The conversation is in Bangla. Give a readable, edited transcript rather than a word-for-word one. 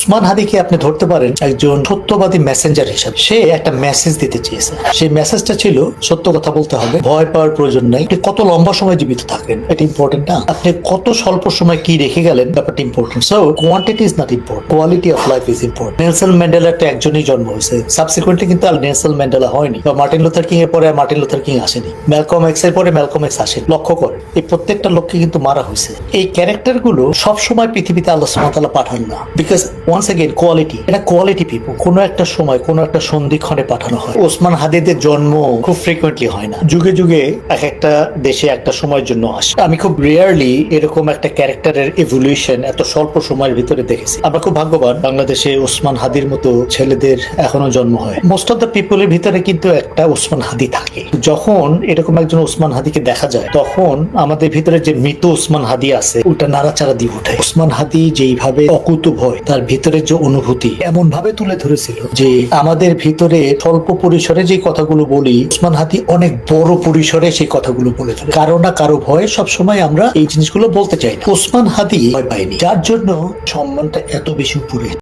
ওসমান হাদিকে আপনি ধরতে পারেন একজন সত্যবাদী মেসেঞ্জার হিসাবে। সে একটা মেসেজ দিতে চেয়েছে, সেই মেসেজটা ছিল সত্য কথা বলতে হবে, ভয় পাওয়ার প্রয়োজন নাই। আপনি কত লম্বা সময় জীবিত থাকেন এটা ইম্পর্টেন্ট না, আপনি কত স্বল্প সময় কি রেখে গেলেন ব্যাপারটা important. So quantity is not important, quality of life is important. Nelson Mandela একটা একজনই জন্ম হয়েছে, সাবসিকুয়েন্টলি কিন্তু আর নেলসন ম্যান্ডেলা হয়নি, বা মার্টিন লুথার কিং এর পরে মার্টিন লুথার কিং আসেনি, ম্যালকম এক্স এর পরে ম্যালকম এক্স আসেনি। লক্ষ্য করেন এই প্রত্যেকটা লোককে কিন্তু মারা হয়েছে। এই ক্যারেক্টার গুলো সবসময় পৃথিবীতে আল্লাহ সুবহানাহু ওয়া তাআলা পাঠান না, বিকজ ওয়ান্স এগেইন কোয়ালিটি, এটা কোয়ালিটি পিপল কোনো একটা সময় কোনো একটা সন্ধিক্ষণে পাঠানো হয়। ওসমান হাদিদের জন্ম খুব ফ্রিকুয়েন্টলি হয় না, যুগে যুগে এক একটা দেশে একটা সময়ের জন্য আসে। আমি খুব রেয়ারলি এরকম একটা ক্যারেক্টারের ইভলিউশন এত স্বল্প সময়ের ভিতরে দেখেছি। আমরা খুব ভাগ্যবান, বাংলাদেশে ওসমান হাদির মতো ছেলেদের এখনো জন্ম হয়। মোস্ট অফ দ্য পিপলের ভিতরে কিন্তু একটা ওসমান হাদি থাকে। যখন এরকম একজন ওসমান হাদিকে দেখা যায়, তখন আমাদের ভিতরে যে মৃত ওসমান হাদি আছে ওটা নাড়াচাড়া দিয়ে ওঠে। ওসমান হাদি যেইভাবে অকুতভয়, তার ভিতরে যে অনুভূতি এমন ভাবে তুলে ধরেছিল যে আমাদের ভিতরে স্বল্প পরিসরে যে কথাগুলো বলি, ওসমান হাদি অনেক বড় পরিসরে সেই কথাগুলো বলে ধরে। কারো না কারো ভয়ে সবসময় আমরা এই জিনিসগুলো বলতে চাই না। ওসমান হাদি ভয় পায়নি, যার জন্য সম্মানটা এত বেশি উপরে।